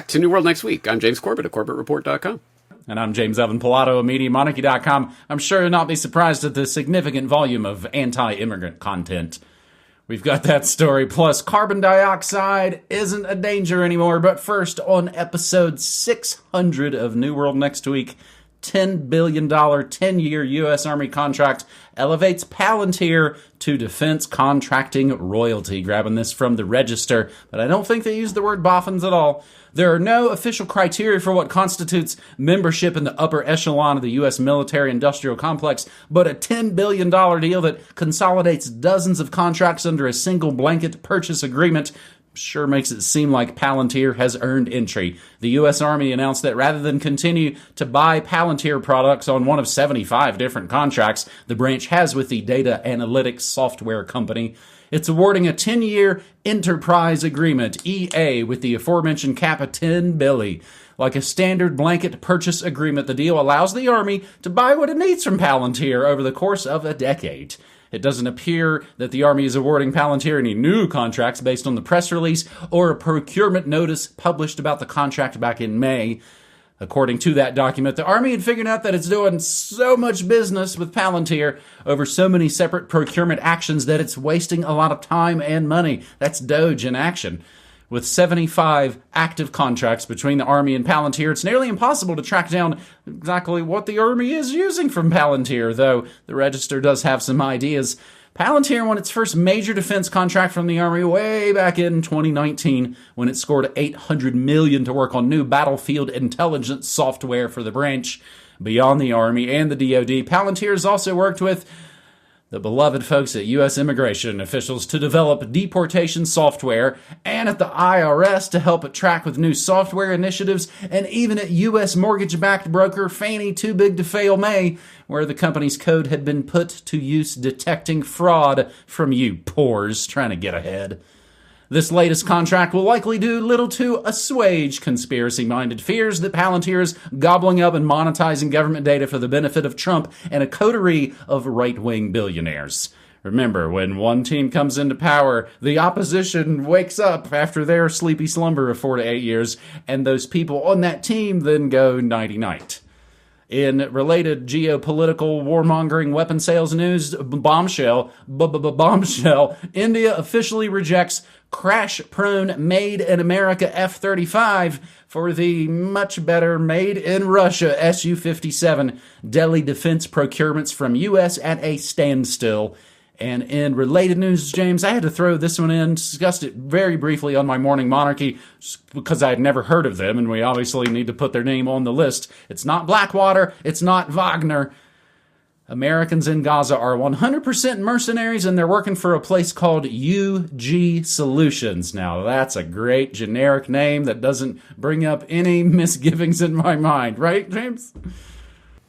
to New World Next Week. I'm James Corbett of CorbettReport.com. And I'm James Evan Pilato of MediaMonarchy.com. I'm sure you'll not be surprised at the significant volume of anti-immigrant content. We've got that story, plus carbon dioxide isn't a danger anymore. But first, on episode 600 of New World Next Week, $10 billion 10-year U.S. Army contract elevates Palantir to defense contracting royalty. Grabbing this from the Register, but I don't think they use the word boffins at all. There are no official criteria for what constitutes membership in the upper echelon of the U.S. military-industrial complex, but a $10 billion deal that consolidates dozens of contracts under a single blanket purchase agreement sure makes it seem like Palantir has earned entry. The U.S. Army announced that rather than continue to buy Palantir products on one of 75 different contracts the branch has with the data analytics software company, it's awarding a 10-year enterprise agreement, EA, with the aforementioned cap of $10 billion. Like a standard blanket purchase agreement, the deal allows the Army to buy what it needs from Palantir over the course of a decade. It doesn't appear that the Army is awarding Palantir any new contracts based on the press release or a procurement notice published about the contract back in May. According to that document, the Army had figured out that it's doing so much business with Palantir over so many separate procurement actions that it's wasting a lot of time and money. That's Doge in action. With 75 active contracts between the Army and Palantir, it's nearly impossible to track down exactly what the Army is using from Palantir, though the Register does have some ideas. Palantir won its first major defense contract from the Army way back in 2019 when it scored $800 million to work on new battlefield intelligence software for the branch. Beyond the Army and the DoD, Palantir has also worked with the beloved folks at U.S. immigration officials to develop deportation software, and at the IRS to help track with new software initiatives, and even at U.S. mortgage-backed broker Fannie Too Big to Fail May, where the company's code had been put to use detecting fraud from you pores trying to get ahead. This latest contract will likely do little to assuage conspiracy-minded fears that Palantir is gobbling up and monetizing government data for the benefit of Trump and a coterie of right-wing billionaires. Remember, when one team comes into power, the opposition wakes up after their sleepy slumber of 4 to 8 years, and those people on that team then go nighty-night. In related geopolitical warmongering weapon sales news, bombshell, India officially rejects crash-prone made-in-America F-35 for the much better made-in-Russia Su-57. Delhi defense procurements from U.S. at a standstill. And in related news, James, I had to throw this one in, discussed it very briefly on my Morning Monarchy because I had never heard of them, and we obviously need to put their name on the list. It's not Blackwater, it's not Wagner. Americans in Gaza are 100% mercenaries, and they're working for a place called UG Solutions. Now, that's a great generic name that doesn't bring up any misgivings in my mind, right, James?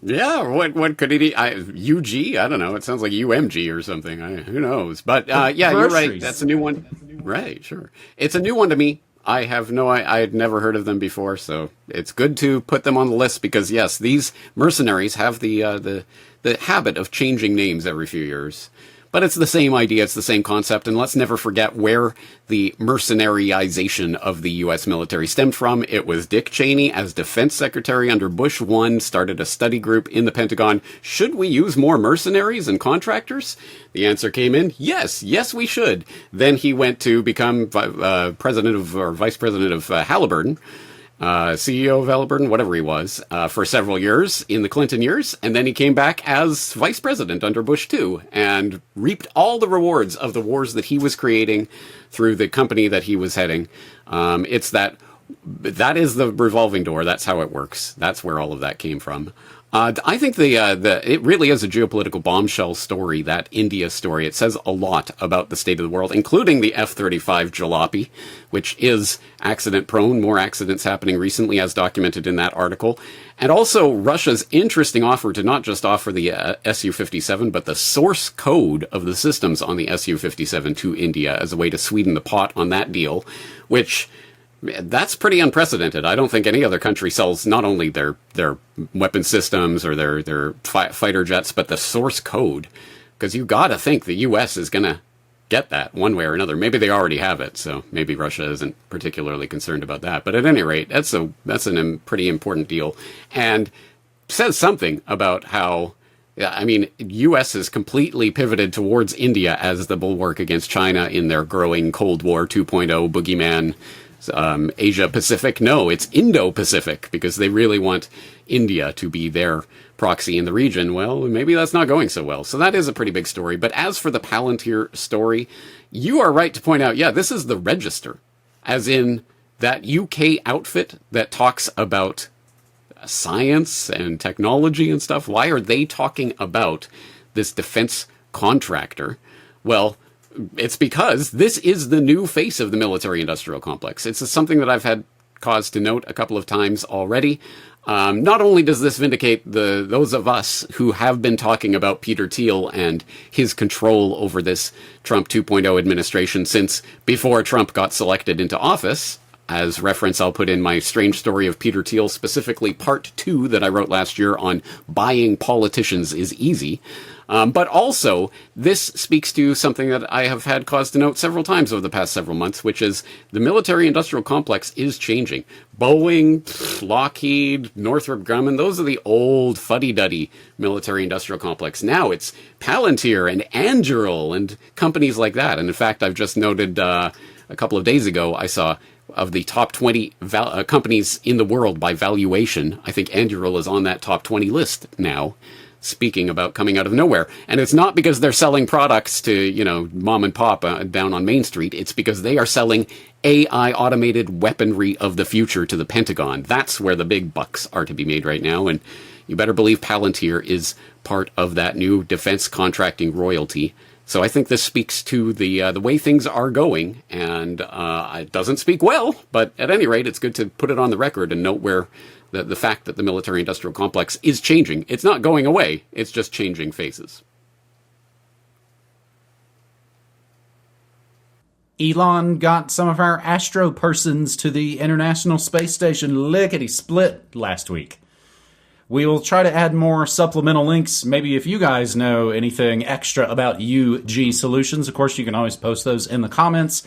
Yeah, what could it be? UG? I don't know. It sounds like UMG or something. Who knows? But yeah, you're right. That's a new one. Right, sure. It's a new one to me. I had never heard of them before, so it's good to put them on the list because, yes, these mercenaries have the habit of changing names every few years. But it's the same idea, it's the same concept, and let's never forget where the mercenaryization of the U.S. military stemmed from. It was Dick Cheney, as defense secretary under Bush 1, started a study group in the Pentagon. Should we use more mercenaries and contractors? The answer came in, yes, we should. Then he went to become vice president of Halliburton. CEO of Halliburton, whatever he was, for several years in the Clinton years, and then he came back as vice president under Bush 2 and reaped all the rewards of the wars that he was creating through the company that he was heading. That is the revolving door. That's how it works. That's where all of that came from. I think it really is a geopolitical bombshell story, that India story. It says a lot about the state of the world, including the F-35 jalopy, which is accident-prone. More accidents happening recently, as documented in that article. And also Russia's interesting offer to not just offer the Su-57, but the source code of the systems on the Su-57 to India as a way to sweeten the pot on that deal, which... that's pretty unprecedented. I don't think any other country sells not only their weapon systems or their fighter jets, but the source code. Because you got to think the U.S. is going to get that one way or another. Maybe they already have it, so maybe Russia isn't particularly concerned about that. But at any rate, that's a pretty important deal, and says something about how, I mean, U.S. has completely pivoted towards India as the bulwark against China in their growing Cold War 2.0 boogeyman. Asia Pacific. No, it's Indo-Pacific, because they really want India to be their proxy in the region. Well, maybe that's not going so well. So that is a pretty big story. But as for the Palantir story, you are right to point out, yeah, this is the Register, as in that UK outfit that talks about science and technology and stuff. Why are they talking about this defense contractor? Well, it's because this is the new face of the military-industrial complex. It's something that I've had cause to note a couple of times already. Not only does this vindicate those of us who have been talking about Peter Thiel and his control over this Trump 2.0 administration since before Trump got selected into office. As reference, I'll put in my strange story of Peter Thiel, specifically part 2 that I wrote last year on buying politicians is easy. But also, this speaks to something that I have had cause to note several times over the past several months, which is the military-industrial complex is changing. Boeing, Lockheed, Northrop Grumman, those are the old fuddy-duddy military-industrial complex. Now it's Palantir and Anduril and companies like that. And in fact, I've just noted a couple of days ago, I saw of the top 20 companies in the world by valuation, I think Anduril is on that top 20 list now. Speaking about coming out of nowhere. And it's not because they're selling products to, mom and pop down on Main Street. It's because they are selling AI automated weaponry of the future to the Pentagon. That's where the big bucks are to be made right now. And you better believe Palantir is part of that new defense contracting royalty. So I think this speaks to the way things are going. And it doesn't speak well, but at any rate, it's good to put it on the record and note where the fact that the military-industrial complex is changing. It's not going away. It's just changing faces. Elon got some of our astro persons to the International Space Station lickety-split last week. We will try to add more supplemental links. Maybe if you guys know anything extra about UG Solutions, of course, you can always post those in the comments.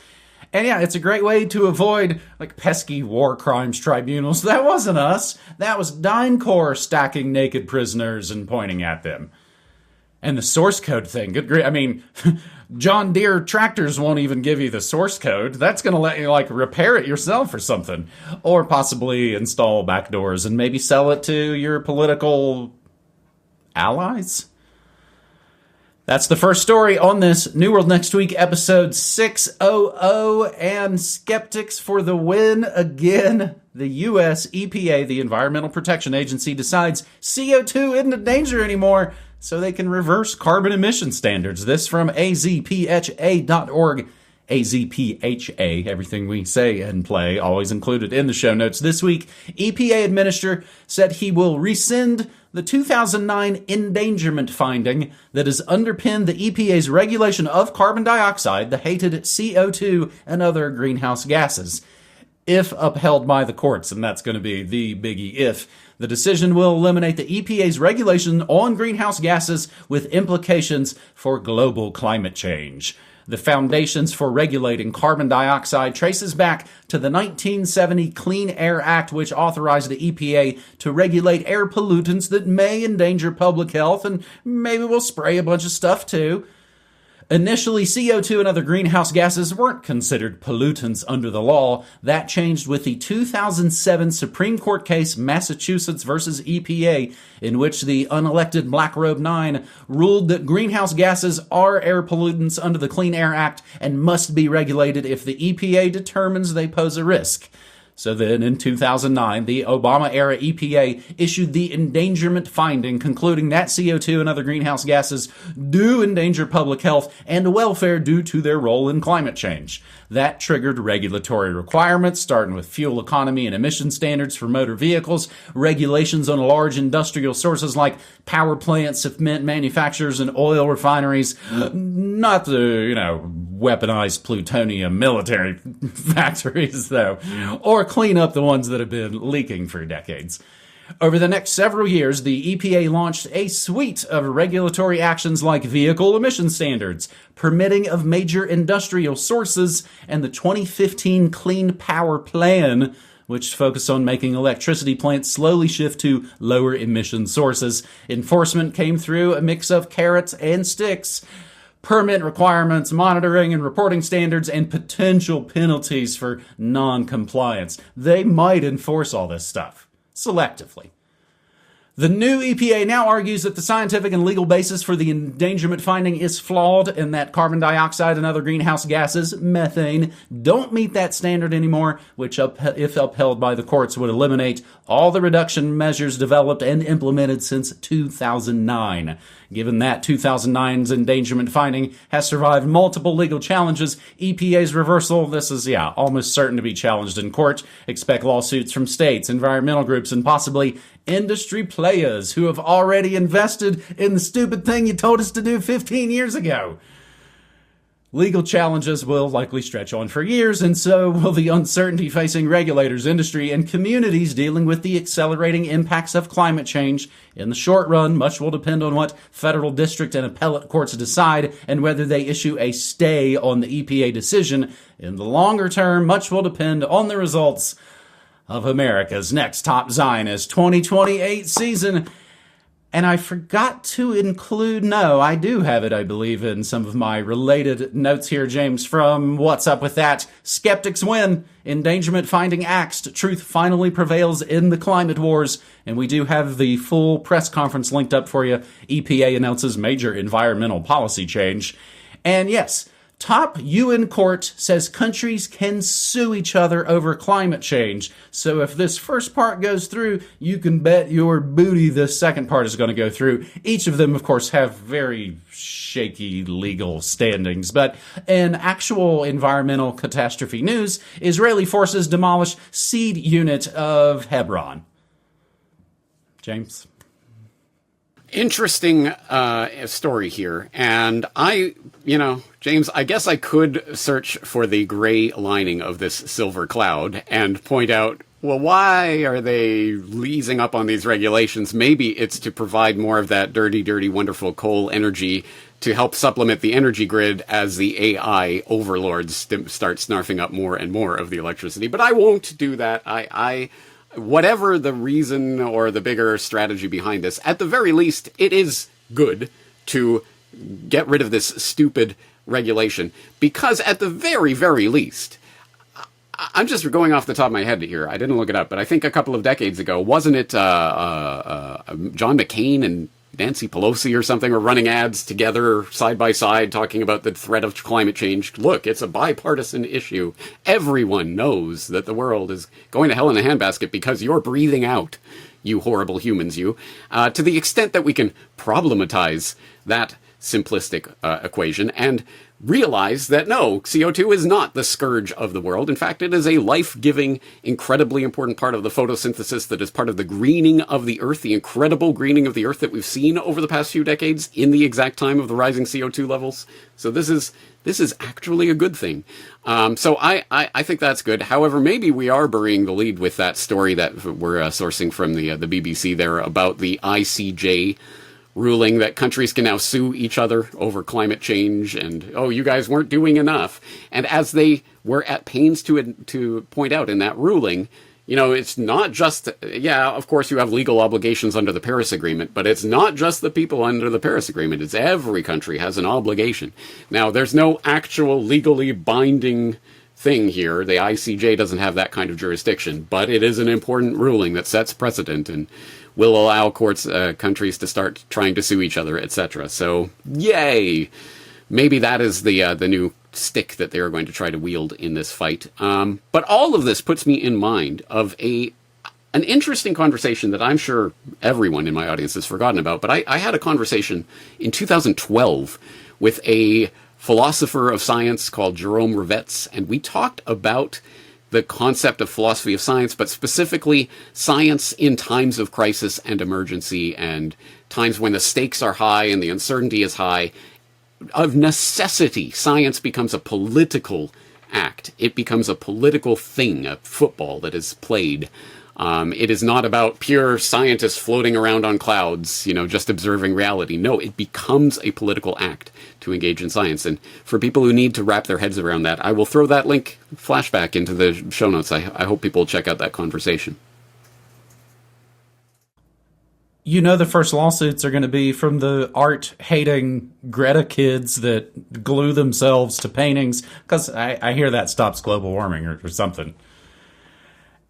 And yeah, it's a great way to avoid, pesky war crimes tribunals. That wasn't us. That was DynCorp stacking naked prisoners and pointing at them. And the source code thing, good grief. I mean, John Deere tractors won't even give you the source code. That's going to let you, repair it yourself or something. Or possibly install backdoors and maybe sell it to your political allies? That's the first story on this New World Next Week, episode 600, and skeptics for the win again. The U.S. EPA, the Environmental Protection Agency, decides CO2 isn't a danger anymore, so they can reverse carbon emission standards. This from azpha.org. AZPHA, everything we say and play, always included in the show notes. This week, EPA administrator said he will rescind the 2009 endangerment finding that has underpinned the EPA's regulation of carbon dioxide, the hated CO2, and other greenhouse gases. If upheld by the courts, and that's going to be the biggie if, the decision will eliminate the EPA's regulation on greenhouse gases with implications for global climate change. The foundations for regulating carbon dioxide traces back to the 1970 Clean Air Act, which authorized the EPA to regulate air pollutants that may endanger public health, and maybe we'll spray a bunch of stuff too. Initially, CO2 and other greenhouse gases weren't considered pollutants under the law. That changed with the 2007 Supreme Court case Massachusetts versus EPA, in which the unelected Black Robe 9 ruled that greenhouse gases are air pollutants under the Clean Air Act and must be regulated if the EPA determines they pose a risk. So then, in 2009, the Obama-era EPA issued the endangerment finding, concluding that CO2 and other greenhouse gases do endanger public health and welfare due to their role in climate change. That triggered regulatory requirements, starting with fuel economy and emission standards for motor vehicles, regulations on large industrial sources like power plants, cement manufacturers, and oil refineries. Not the, weaponized plutonium military factories, though, or clean up the ones that have been leaking for decades. Over the next several years, the EPA launched a suite of regulatory actions like vehicle emission standards, permitting of major industrial sources, and the 2015 Clean Power Plan, which focused on making electricity plants slowly shift to lower emission sources. Enforcement came through a mix of carrots and sticks. Permit requirements, monitoring and reporting standards, and potential penalties for non-compliance. They might enforce all this stuff selectively. The new EPA now argues that the scientific and legal basis for the endangerment finding is flawed and that carbon dioxide and other greenhouse gases, methane, don't meet that standard anymore, which, if upheld by the courts, would eliminate all the reduction measures developed and implemented since 2009. Given that 2009's endangerment finding has survived multiple legal challenges, EPA's reversal, this is, almost certain to be challenged in court. Expect lawsuits from states, environmental groups, and possibly industry players who have already invested in the stupid thing you told us to do 15 years ago. Legal challenges will likely stretch on for years, and so will the uncertainty facing regulators, industry, and communities dealing with the accelerating impacts of climate change. In the short run, much will depend on what federal district and appellate courts decide and whether they issue a stay on the EPA decision. In the longer term, much will depend on the results of America's Next Top Zionist 2028 season. And I forgot to include, I do have it, I believe, in some of my related notes here, James, from What's Up With That? Skeptics win. Endangerment finding axed. Truth finally prevails in the climate wars. And we do have the full press conference linked up for you. EPA announces major environmental policy change. And yes, top UN court says countries can sue each other over climate change. So if this first part goes through, you can bet your booty the second part is going to go through. Each of them, of course, have very shaky legal standings. But in actual environmental catastrophe news, Israeli forces demolish seed unit of Hebron. James? Interesting story here. And James, I guess I could search for the gray lining of this silver cloud and point out, well, why are they easing up on these regulations? Maybe it's to provide more of that dirty, dirty, wonderful coal energy to help supplement the energy grid as the AI overlords start snarfing up more and more of the electricity. But I won't do that. Whatever the reason or the bigger strategy behind this, at the very least, it is good to get rid of this stupid regulation. Because at the very, very least, I'm just going off the top of my head here. I didn't look it up, but I think a couple of decades ago, wasn't it John McCain and Nancy Pelosi or something were running ads together side by side talking about the threat of climate change. Look, it's a bipartisan issue. Everyone knows that the world is going to hell in a handbasket because you're breathing out, you horrible humans, you. To the extent that we can problematize that simplistic equation and realize that no, CO2 is not the scourge of the world. In fact, it is a life-giving, incredibly important part of the photosynthesis that is part of the greening of the Earth, the incredible greening of the Earth that we've seen over the past few decades in the exact time of the rising CO2 levels. So this is actually a good thing. So I think that's good. However, maybe we are burying the lead with that story that we're sourcing from the BBC there about the ICJ ruling that countries can now sue each other over climate change and, oh, you guys weren't doing enough. And as they were at pains to point out in that ruling, it's not just, of course you have legal obligations under the Paris Agreement, but it's not just the people under the Paris Agreement. It's every country has an obligation. Now, there's no actual legally binding thing here. The ICJ doesn't have that kind of jurisdiction, but it is an important ruling that sets precedent and will allow countries to start trying to sue each other, etc. So, yay! Maybe that is the new stick that they are going to try to wield in this fight. But all of this puts me in mind of an interesting conversation that I'm sure everyone in my audience has forgotten about. But I had a conversation in 2012 with a philosopher of science called Jerome Rivetz, and we talked about the concept of philosophy of science, but specifically science in times of crisis and emergency and times when the stakes are high and the uncertainty is high. Of necessity, science becomes a political act. It becomes a political thing, a football that is played. It is not about pure scientists floating around on clouds, just observing reality. No, it becomes a political act to engage in science. And for people who need to wrap their heads around that, I will throw that link flashback into the show notes. I hope people will check out that conversation. The first lawsuits are going to be from the art-hating Greta kids that glue themselves to paintings, because I hear that stops global warming or something.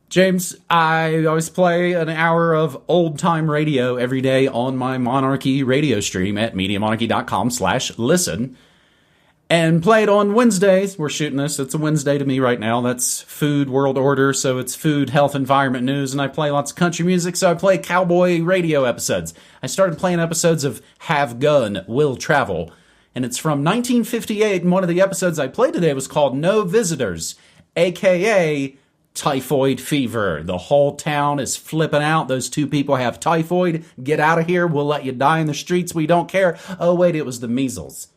James, I always play an hour of old-time radio every day on my Monarchy radio stream at MediaMonarchy.com/listen. And play it on Wednesdays. We're shooting this. It's a Wednesday to me right now. That's Food World Order, so it's food, health, environment news. And I play lots of country music, so I play cowboy radio episodes. I started playing episodes of Have Gun, Will Travel. And it's from 1958, and one of the episodes I played today was called No Visitors, a.k.a. typhoid fever. The whole town is flipping out. Those two people have typhoid. Get out of here. We'll let you die in the streets. We don't care. Oh, wait, it was the measles.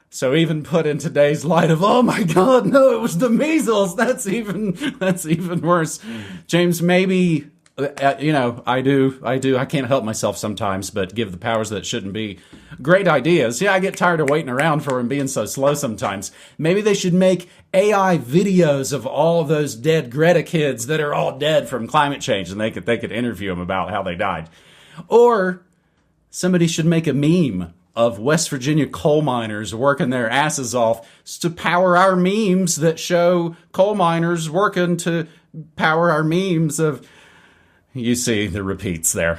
So even put in today's light of, oh my God, no, it was the measles. That's even worse. James, maybe, I can't help myself sometimes, but give the powers that shouldn't be great ideas. Yeah, I get tired of waiting around for them being so slow sometimes. Maybe they should make AI videos of all of those dead Greta kids that are all dead from climate change, and they could interview them about how they died. Or somebody should make a meme of West Virginia coal miners working their asses off to power our memes that show coal miners working to power our memes of... You see the repeats there.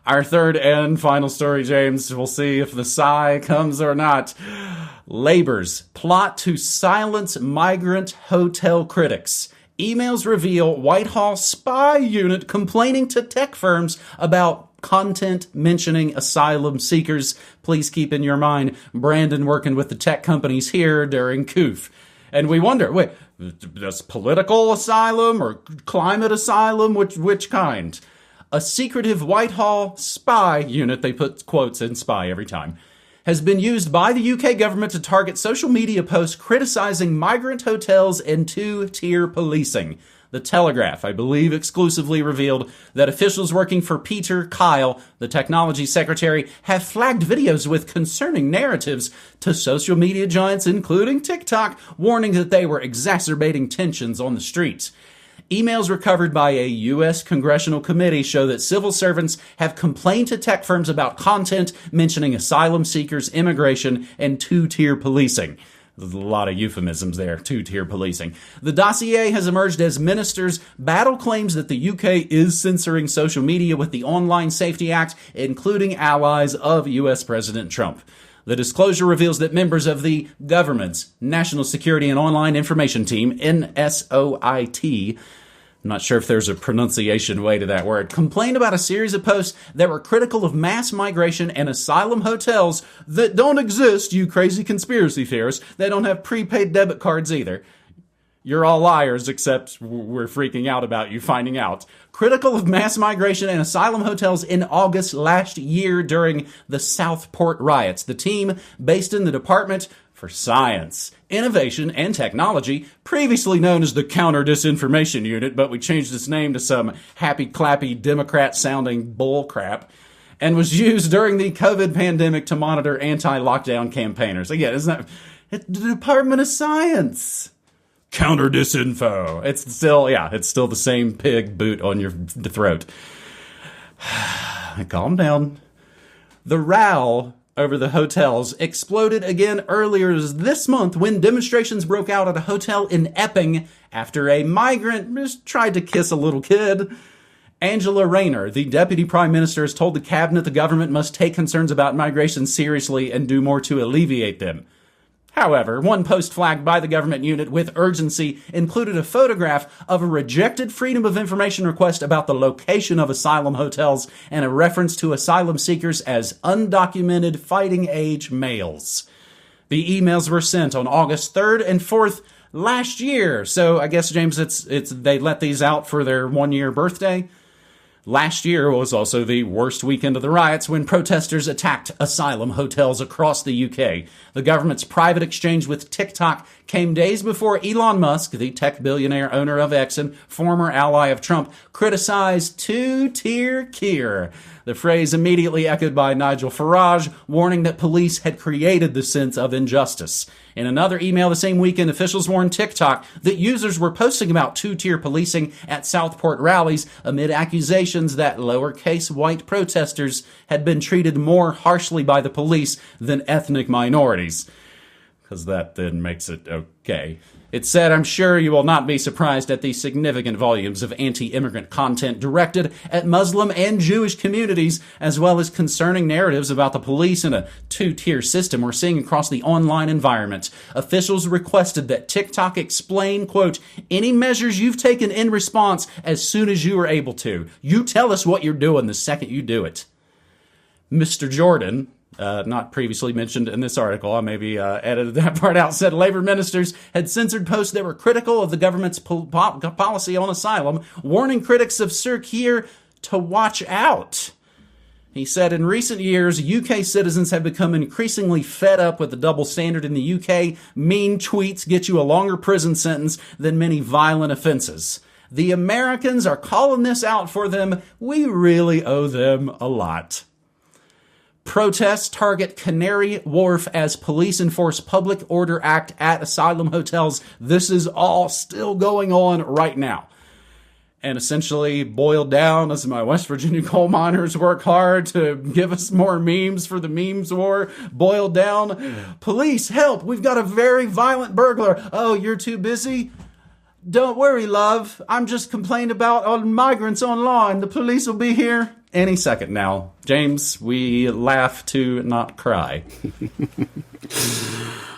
Our third and final story, James. We'll see if the sigh comes or not. Labor's plot to silence migrant hotel critics. Emails reveal Whitehall spy unit complaining to tech firms about content mentioning asylum seekers. Please keep in your mind Brandon working with the tech companies here during COOF. And we wonder, wait, does political asylum or climate asylum? Which kind? A secretive Whitehall spy unit, they put quotes in spy every time, has been used by the UK government to target social media posts criticizing migrant hotels and two-tier policing. The Telegraph, I believe, exclusively revealed that officials working for Peter Kyle, the technology secretary, have flagged videos with concerning narratives to social media giants, including TikTok, warning that they were exacerbating tensions on the streets. Emails recovered by a U.S. congressional committee show that civil servants have complained to tech firms about content mentioning asylum seekers, immigration, and two-tier policing. There's a lot of euphemisms there, two-tier policing. The dossier has emerged as ministers battle claims that the UK is censoring social media with the Online Safety Act, including allies of US President Trump. The disclosure reveals that members of the government's National Security and Online Information Team, NSOIT, I'm not sure if there's a pronunciation way to that word, complained about a series of posts that were critical of mass migration and asylum hotels that don't exist, you crazy conspiracy theorists. They don't have prepaid debit cards either. You're all liars, except we're freaking out about you finding out. Critical of mass migration and asylum hotels in August last year during the Southport riots. The team, based in the Department for Science, Innovation, and Technology, previously known as the Counter Disinformation Unit, but we changed its name to some happy-clappy Democrat-sounding bullcrap, and was used during the COVID pandemic to monitor anti-lockdown campaigners. Again, isn't that... It's the Department of Science. Counter disinfo. It's still the same pig boot on your throat. Calm down. The row over the hotels exploded again earlier this month when demonstrations broke out at a hotel in Epping after a migrant just tried to kiss a little kid. Angela Rayner, the deputy prime minister, has told the cabinet the government must take concerns about migration seriously and do more to alleviate them. However, one post flagged by the government unit with urgency included a photograph of a rejected Freedom of Information request about the location of asylum hotels and a reference to asylum seekers as undocumented fighting-age males. The emails were sent on August 3rd and 4th last year. So I guess, James, it's they let these out for their one-year birthday. Last year was also the worst weekend of the riots when protesters attacked asylum hotels across the UK. The government's private exchange with TikTok came days before Elon Musk, the tech billionaire owner of X and former ally of Trump, criticized two-tier Keir. The phrase immediately echoed by Nigel Farage, warning that police had created the sense of injustice. In another email the same weekend, officials warned TikTok that users were posting about two-tier policing at Southport rallies amid accusations that lowercase white protesters had been treated more harshly by the police than ethnic minorities. Because that then makes it okay. It said, I'm sure you will not be surprised at the significant volumes of anti-immigrant content directed at Muslim and Jewish communities, as well as concerning narratives about the police and a two-tier system we're seeing across the online environment. Officials requested that TikTok explain, quote, any measures you've taken in response as soon as you are able to. You tell us what you're doing the second you do it. Mr. Jordan, not previously mentioned in this article, I maybe edited that part out, said Labour ministers had censored posts that were critical of the government's policy on asylum, warning critics of Sir Keir to watch out. He said, in recent years, UK citizens have become increasingly fed up with the double standard in the UK. Mean tweets get you a longer prison sentence than many violent offenses. The Americans are calling this out for them. We really owe them a lot. Protests target Canary Wharf as police enforce Public Order Act at asylum hotels. This is all still going on right now. And essentially boiled down, as my West Virginia coal miners work hard to give us more memes for the memes war, boiled down, police, help, we've got a very violent burglar. Oh, you're too busy? Don't worry, love. I'm just complaining about on migrants online. The police will be here any second now. James, we laugh to not cry.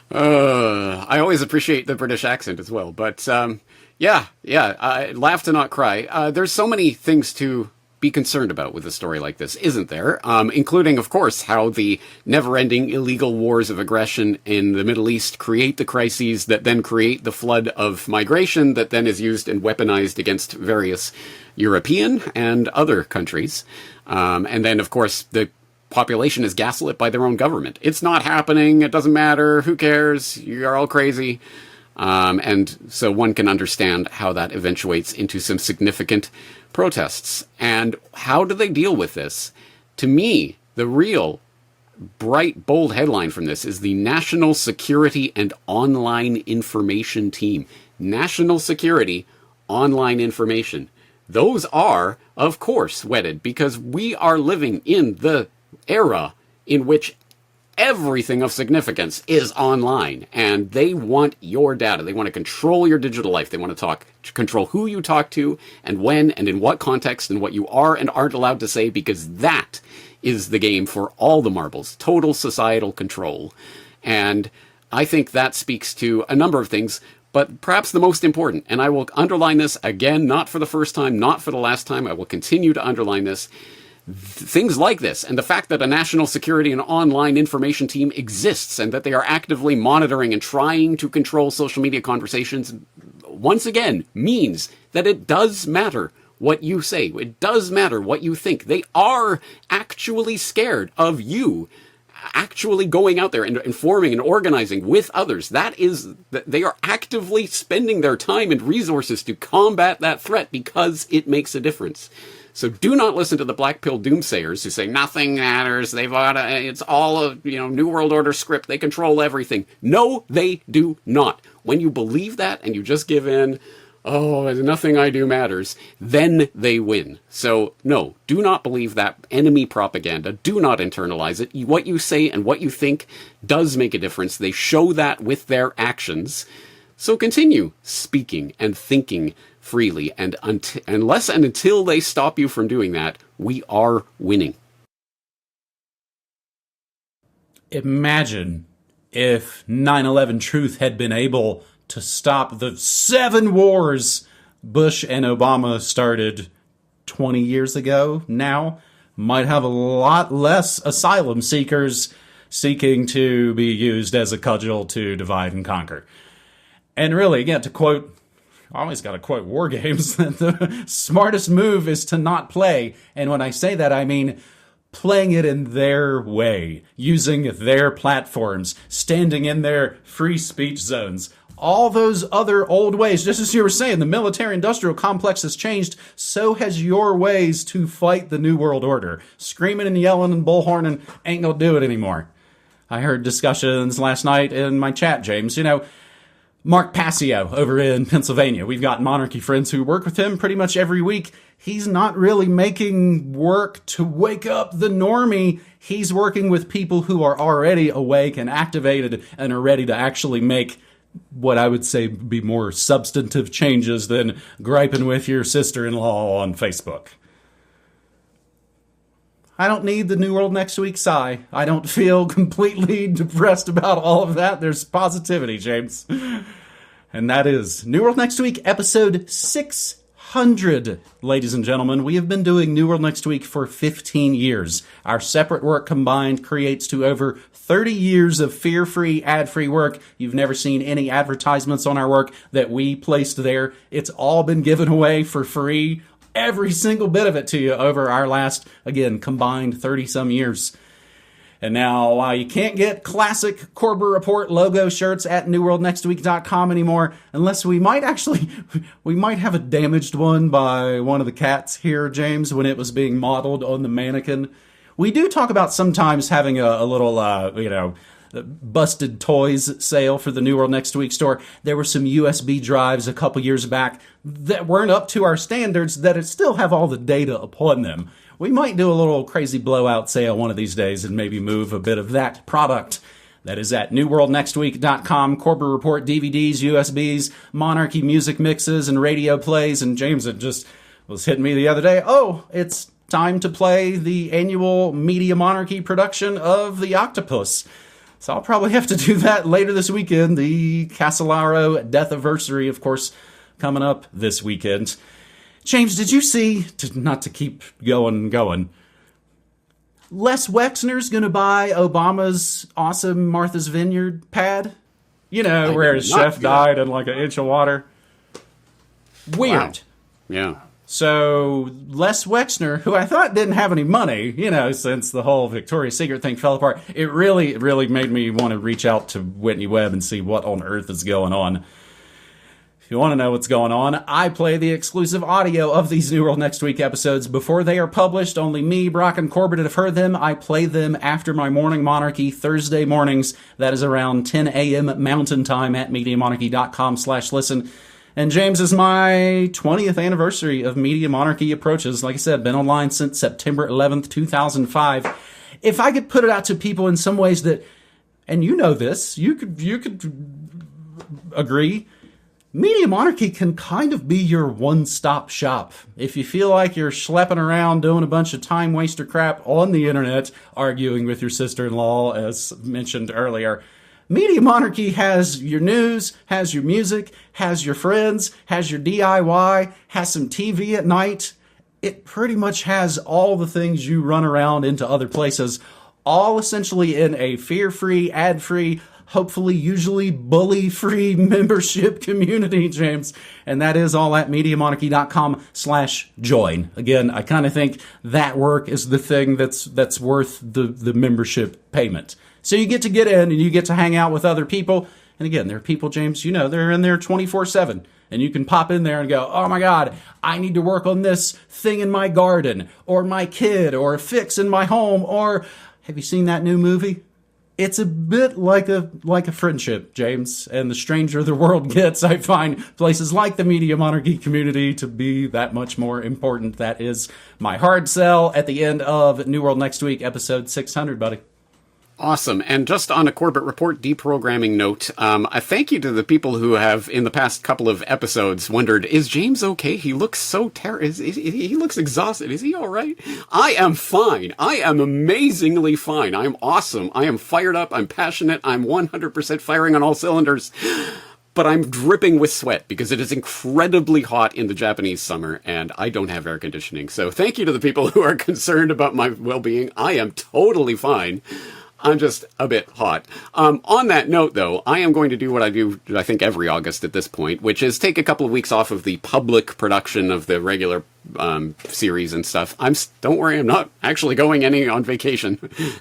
I always appreciate the British accent as well. But I laugh to not cry. There's so many things to be concerned about with a story like this, isn't there? Including, of course, how the never-ending illegal wars of aggression in the Middle East create the crises that then create the flood of migration that then is used and weaponized against various European and other countries. And then, of course, the population is gaslit by their own government. It's not happening. It doesn't matter. Who cares? You're all crazy. And so one can understand how that eventuates into some significant protests. And how do they deal with this? To me, the real bright, bold headline from this is the National Security and Online Information Team. National Security, Online Information. Those are, of course, wedded, because we are living in the era in which everything of significance is online, and they want your data. They want to control your digital life. They want to control who you talk to, and when, and in what context, and what you are and aren't allowed to say, because that is the game for all the marbles. Total societal control. And I think that speaks to a number of things, but perhaps the most important, and I will underline this again, not for the first time, not for the last time, I will continue to underline this, things like this, and the fact that a national security and online information team exists, and that they are actively monitoring and trying to control social media conversations, once again, means that it does matter what you say. It does matter what you think. They are actually scared of you actually going out there and informing and organizing with others. They are actively spending their time and resources to combat that threat because it makes a difference. So do not listen to the black pill doomsayers who say nothing matters. It's all a New World Order script. They control everything. No, they do not. When you believe that and you just give in, oh, nothing I do matters, then they win. So no, do not believe that enemy propaganda. Do not internalize it. What you say and what you think does make a difference. They show that with their actions. So continue speaking and thinking freely, and unless and until they stop you from doing that, we are winning. Imagine if 9/11 Truth had been able to stop the 7 wars Bush and Obama started 20 years ago now. Might have a lot less asylum seekers seeking to be used as a cudgel to divide and conquer. And really, again, to quote I always got to quote War Games that the smartest move is to not play. And when I say that, I mean playing it in their way, using their platforms, standing in their free speech zones. All those other old ways, just as you were saying, the military-industrial complex has changed. So has your ways to fight the New World Order. Screaming and yelling and bullhorning ain't gonna do it anymore. I heard discussions last night in my chat, James. You know, Mark Passio over in Pennsylvania. We've got monarchy friends who work with him pretty much every week. He's not really making work to wake up the normie. He's working with people who are already awake and activated and are ready to actually make what I would say be more substantive changes than griping with your sister-in-law on Facebook. I don't need the New World Next Week sigh. I don't feel completely depressed about all of that. There's positivity, James. And that is New World Next Week, episode 600. Ladies and gentlemen, we have been doing New World Next Week for 15 years. Our separate work combined creates to over 30 years of fear-free, ad-free work. You've never seen any advertisements on our work that we placed there. It's all been given away for free. Every single bit of it to you over our last, again, combined 30-some years. And now, while you can't get classic Corber Report logo shirts at newworldnextweek.com anymore, unless we might have a damaged one by one of the cats here, James, when it was being modeled on the mannequin. We do talk about sometimes having a little, busted toys sale for the New World Next Week store. There were some USB drives a couple years back that weren't up to our standards that still have all the data upon them. We might do a little crazy blowout sale one of these days and maybe move a bit of that product. That is at newworldnextweek.com. Corber Report DVDs, USBs, Monarchy music mixes, and radio plays. And James had just was hitting me the other day. Oh, it's time to play the annual Media Monarchy production of The Octopus. So I'll probably have to do that later this weekend. The Casolaro Deathiversary, of course, coming up this weekend. James, did you see, not to keep going, Les Wexner's going to buy Obama's awesome Martha's Vineyard pad? You know, where his chef died in like an inch of water. Weird. Wow. Yeah. So Les Wexner, who I thought didn't have any money, since the whole Victoria's Secret thing fell apart, it really made me want to reach out to Whitney Webb and see what on earth is going on. If you want to know what's going on, I play the exclusive audio of these New World Next Week episodes before they are published. Only me, Brock, and Corbett have heard them. I play them after my morning monarchy Thursday mornings. That is around 10 a.m. Mountain Time at MediaMonarchy.com/listen. And James, is my 20th anniversary of Media Monarchy approaches. Like I said, been online since September 11th, 2005. If I could put it out to people in some ways that, and you know this, you could agree, Media Monarchy can kind of be your one-stop shop. If you feel like you're schlepping around doing a bunch of time waster crap on the internet, arguing with your sister-in-law, as mentioned earlier, Media Monarchy has your news, has your music, has your friends, has your DIY, has some TV at night. It pretty much has all the things you run around into other places, all essentially in a fear-free, ad-free, hopefully usually bully-free membership community, James. And that is all at MediaMonarchy.com/join. Again, I kind of think that work is the thing that's worth the membership payment. So you get in and you get to hang out with other people. And again, there are people, James, they're in there 24/7. And you can pop in there and go, oh my God, I need to work on this thing in my garden, or my kid, or a fix in my home, or have you seen that new movie? It's a bit like a friendship, James. And the stranger the world gets, I find places like the Media Monarchy community to be that much more important. That is my hard sell at the end of New World Next Week, episode 600, buddy. Awesome. And just on a Corbett Report deprogramming note, a thank you to the people who have, in the past couple of episodes, wondered, is James okay? He looks so he looks exhausted. Is he all right? I am fine. I am amazingly fine. I am awesome. I am fired up. I'm passionate. I'm 100% firing on all cylinders. But I'm dripping with sweat because it is incredibly hot in the Japanese summer and I don't have air conditioning. So thank you to the people who are concerned about my well-being. I am totally fine. I'm just a bit hot. On that note, though, I am going to do what I do, I think, every August at this point, which is take a couple of weeks off of the public production of the regular series and stuff. Don't worry, I'm not actually going any on vacation.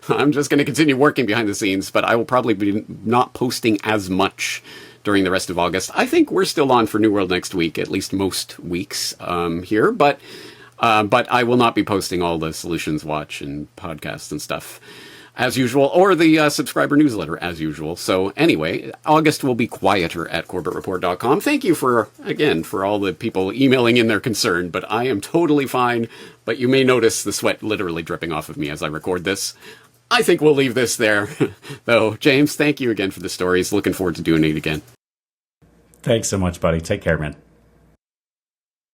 I'm just going to continue working behind the scenes, but I will probably be not posting as much during the rest of August. I think we're still on for New World next week, at least most weeks here, but I will not be posting all the Solutions Watch and podcasts and stuff as usual, or the subscriber newsletter as usual. So anyway, August will be quieter at CorbettReport.com. Thank you for all the people emailing in their concern, but I am totally fine. But you may notice the sweat literally dripping off of me as I record this. I think we'll leave this there. Though, James, thank you again for the stories. Looking forward to doing it again. Thanks so much, buddy. Take care, man.